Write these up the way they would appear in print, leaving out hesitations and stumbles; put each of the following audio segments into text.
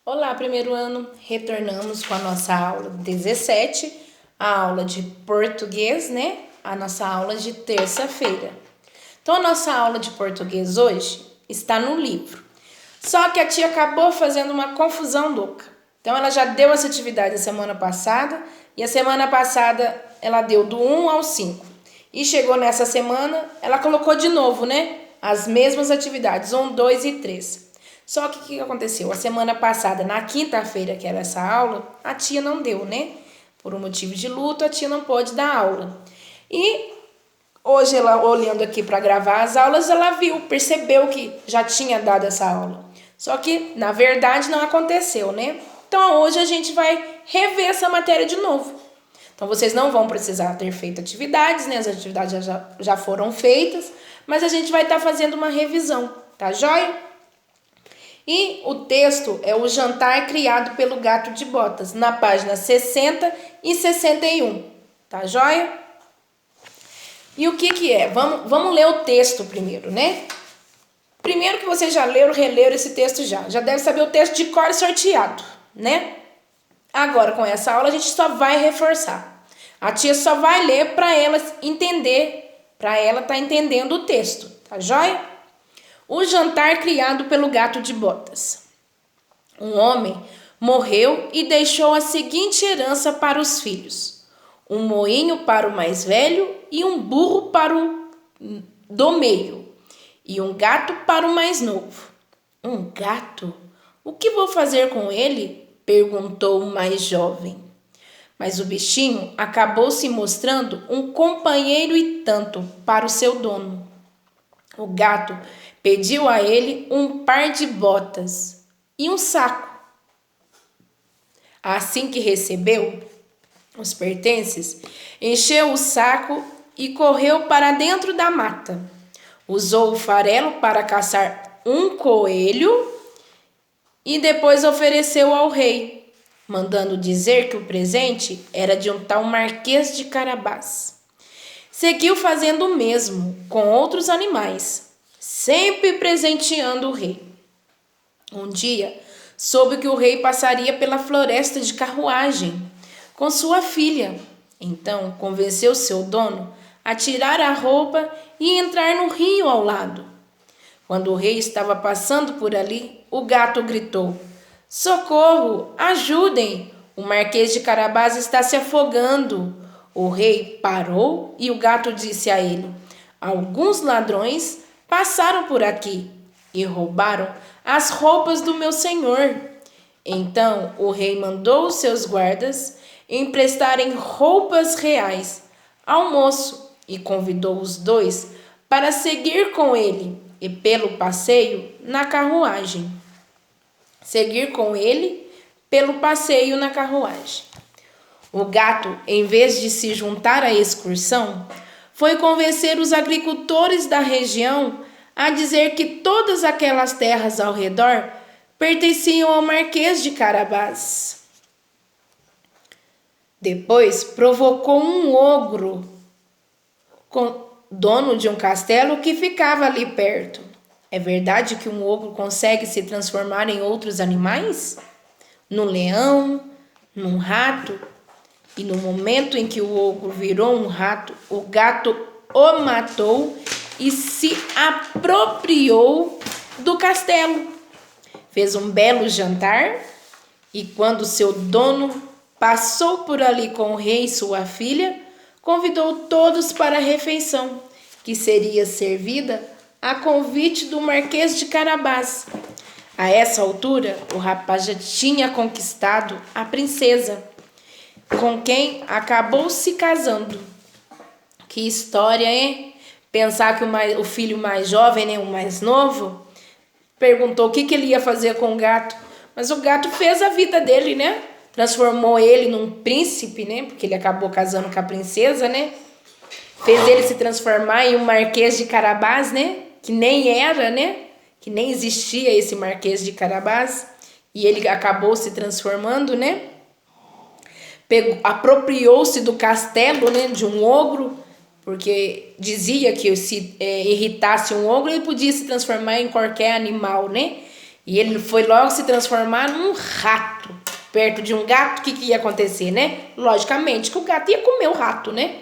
Olá, primeiro ano! Retornamos com a nossa aula 17, a aula de português, né? A nossa aula de terça-feira. Então, a nossa aula de português hoje está no livro. Só que a tia acabou fazendo uma confusão louca. Então, ela já deu essa atividade a semana passada, e a semana passada ela deu do 1 ao 5. E chegou nessa semana, ela colocou de novo, né? As mesmas atividades, 1, 2 e 3. Só que o que aconteceu? A semana passada, na quinta-feira, que era essa aula, a tia não deu, né? Por um motivo de luto, a tia não pôde dar aula. E hoje, ela olhando aqui para gravar as aulas, ela percebeu que já tinha dado essa aula. Só que, na verdade, não aconteceu, né? Então, hoje a gente vai rever essa matéria de novo. Então, vocês não vão precisar ter feito atividades, né? As atividades já foram feitas, mas a gente vai estar fazendo uma revisão, tá joia? E o texto é O Jantar Criado pelo Gato de Botas, na página 60 e 61. Tá joia? E o que é? Vamos ler o texto primeiro, né? Primeiro que vocês já leram, releram esse texto já. Já deve saber o texto de cor sorteado, né? Agora, com essa aula, a gente só vai reforçar. A tia só vai ler para ela entender, para ela estar entendendo o texto. Tá joia? O jantar criado pelo gato de botas. Um homem morreu e deixou a seguinte herança para os filhos: um moinho para o mais velho e um burro para o do meio, e um gato para o mais novo. Um gato? O que vou fazer com ele? Perguntou o mais jovem. Mas o bichinho acabou se mostrando um companheiro e tanto para o seu dono. O gato pediu a ele um par de botas e um saco. Assim que recebeu os pertences, encheu o saco e correu para dentro da mata. Usou o farelo para caçar um coelho e depois ofereceu ao rei, mandando dizer que o presente era de um tal Marquês de Carabás. Seguiu fazendo o mesmo com outros animais, sempre presenteando o rei. Um dia, soube que o rei passaria pela floresta de carruagem com sua filha. Então, convenceu seu dono a tirar a roupa e entrar no rio ao lado. Quando o rei estava passando por ali, o gato gritou: "Socorro! Ajudem! O Marquês de Carabás está se afogando!" O rei parou e o gato disse a ele: "Alguns ladrões passaram por aqui e roubaram as roupas do meu senhor." Então o rei mandou os seus guardas emprestarem roupas reais ao moço e convidou os dois para seguir com ele e pelo passeio na carruagem. Seguir com ele pelo passeio na carruagem. O gato, em vez de se juntar à excursão, foi convencer os agricultores da região a dizer que todas aquelas terras ao redor pertenciam ao Marquês de Carabás. Depois provocou um ogro, dono de um castelo que ficava ali perto. É verdade que um ogro consegue se transformar em outros animais? Num leão, num rato? E no momento em que o ogro virou um rato, o gato o matou e se apropriou do castelo. Fez um belo jantar e quando seu dono passou por ali com o rei e sua filha, convidou todos para a refeição, que seria servida a convite do Marquês de Carabás. A essa altura, o rapaz já tinha conquistado a princesa, com quem acabou se casando. Que história, hein? Pensar que o filho mais jovem, né, o mais novo, perguntou o que ele ia fazer com o gato. Mas o gato fez a vida dele, né? Transformou ele num príncipe, né? Porque ele acabou casando com a princesa, né? Fez ele se transformar em um Marquês de Carabás, né? Que nem era, né? Que nem existia esse Marquês de Carabás. E ele acabou se transformando, né? Apropriou-se do castelo, né, de um ogro, porque dizia que se irritasse um ogro, ele podia se transformar em qualquer animal, né? E ele foi logo se transformar num rato. Perto de um gato, o que ia acontecer, né? Logicamente que o gato ia comer o rato, né?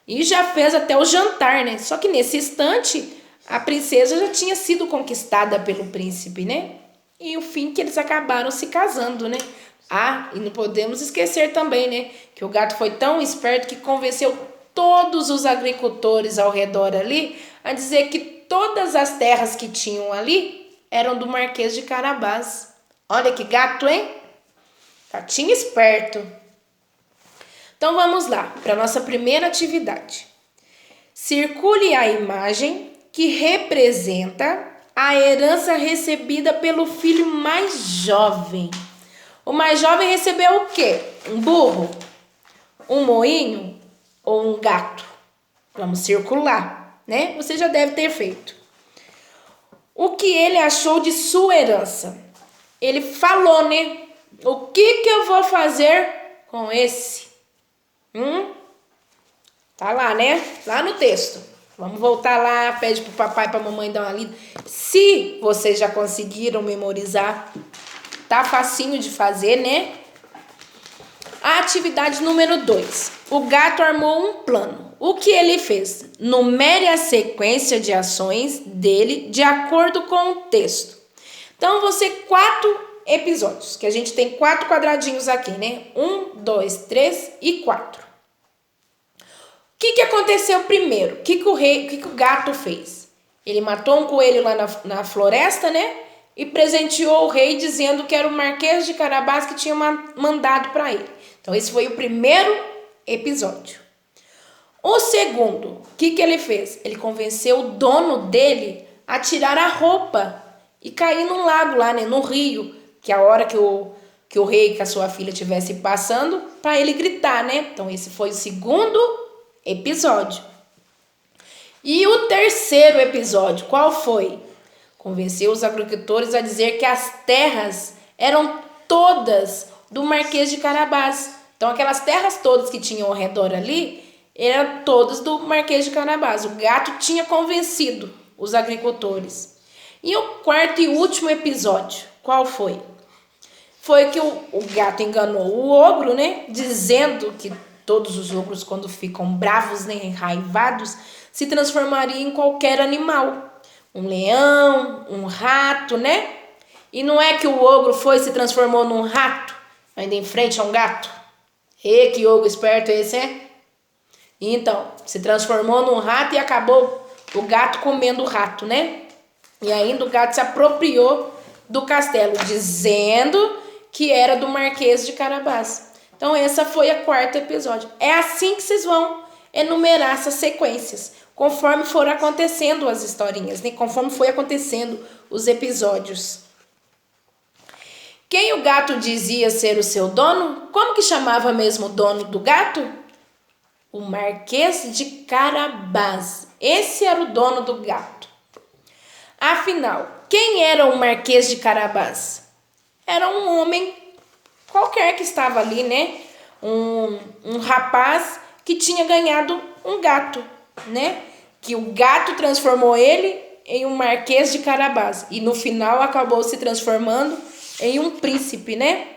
E já fez até o jantar, né? Só que nesse instante, a princesa já tinha sido conquistada pelo príncipe, né? E o fim que eles acabaram se casando, né? Ah, e não podemos esquecer também, né? Que o gato foi tão esperto que convenceu todos os agricultores ao redor ali a dizer que todas as terras que tinham ali eram do Marquês de Carabás. Olha que gato, hein? Gatinho esperto. Então vamos lá para a nossa primeira atividade. Circule a imagem que representa a herança recebida pelo filho mais jovem. O mais jovem recebeu o quê? Um burro? Um moinho? Ou um gato? Vamos circular, né? Você já deve ter feito. O que ele achou de sua herança? Ele falou, né? O que eu vou fazer com esse? Tá lá, né? Lá no texto. Vamos voltar lá, pede pro papai e pra mamãe dar uma lida. Se vocês já conseguiram memorizar, tá facinho de fazer, né? A atividade número 2. O gato armou um plano. O que ele fez? Numere a sequência de ações dele de acordo com o texto. Então, vão ser 4 episódios, que a gente tem 4 quadradinhos aqui, né? 1, 2, 3 e 4. O que aconteceu primeiro? O que o gato fez? Ele matou um coelho lá na floresta, né? E presenteou o rei dizendo que era o Marquês de Carabás que tinha mandado para ele. Então, esse foi o primeiro episódio. O segundo, o que ele fez? Ele convenceu o dono dele a tirar a roupa e cair num lago lá, né, no rio, que a hora que o rei com a sua filha estivesse passando, para ele gritar, né? Então, esse foi o segundo episódio. E o terceiro episódio, qual foi? Convenceu os agricultores a dizer que as terras eram todas do Marquês de Carabás. Então, aquelas terras todas que tinham ao redor ali, eram todas do Marquês de Carabás. O gato tinha convencido os agricultores. E o quarto e último episódio, qual foi? Foi que o gato enganou o ogro, né? Dizendo que todos os ogros, quando ficam bravos, né, enraivados, se transformariam em qualquer animal. Um leão, um rato, né? E não é que o ogro se transformou num rato, ainda em frente a um gato? E que ogro esperto é esse, é? Então, se transformou num rato e acabou o gato comendo o rato, né? E ainda o gato se apropriou do castelo, dizendo que era do Marquês de Carabás. Então, essa foi a quarto episódio. É assim que vocês vão enumerar essas sequências, conforme for acontecendo as historinhas, né? Conforme foi acontecendo os episódios. Quem o gato dizia ser o seu dono? Como que chamava mesmo o dono do gato? O Marquês de Carabás. Esse era o dono do gato. Afinal, quem era o Marquês de Carabás? Era um homem qualquer que estava ali, né? Um rapaz que tinha ganhado um gato, né? Que o gato transformou ele em um Marquês de Carabás. E no final acabou se transformando em um príncipe, né?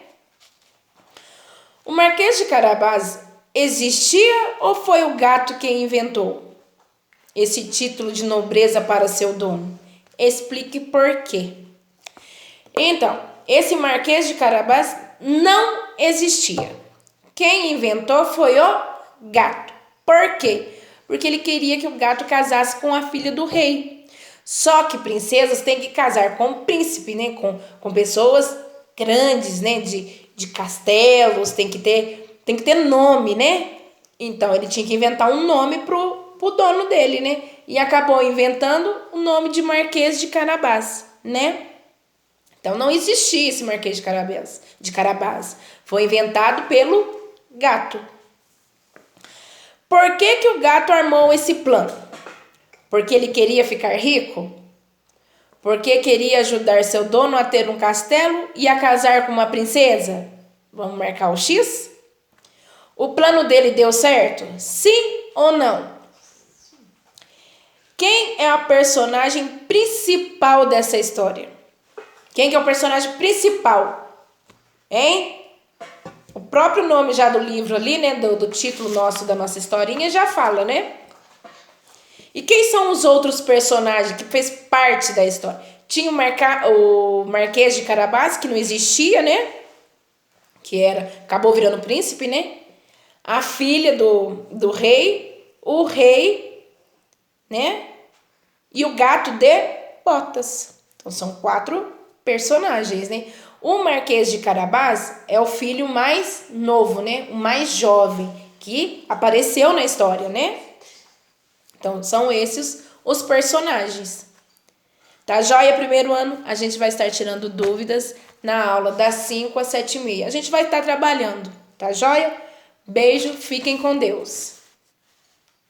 O Marquês de Carabás existia ou foi o gato quem inventou esse título de nobreza para seu dono? Explique por quê. Então, esse Marquês de Carabás não existia. Quem inventou foi o gato. Por quê? Porque ele queria que o gato casasse com a filha do rei. Só que princesas têm que casar com príncipe, né? Com pessoas grandes, né? De castelos, tem que ter nome, né? Então ele tinha que inventar um nome pro dono dele, né? E acabou inventando o nome de Marquês de Carabás, né? Então não existia esse Marquês de Carabás. Foi inventado pelo gato. Por que o gato armou esse plano? Porque ele queria ficar rico? Porque queria ajudar seu dono a ter um castelo e a casar com uma princesa? Vamos marcar o X? O plano dele deu certo? Sim ou não? Quem é a personagem principal dessa história? Quem que é o personagem principal? Hein? O próprio nome já do livro ali, né? Do título nosso, da nossa historinha, já fala, né? E quem são os outros personagens que fez parte da história? Tinha o Marquês de Carabás, que não existia, né? Acabou virando príncipe, né? A filha do rei, o rei, né? E o gato de Botas. Então são 4 personagens, né? O Marquês de Carabás é o filho mais novo, né? O mais jovem que apareceu na história, né? Então são esses os personagens. Tá joia? Primeiro ano a gente vai estar tirando dúvidas na aula das 5 às 7h30. A gente vai estar trabalhando, tá joia? Beijo, fiquem com Deus.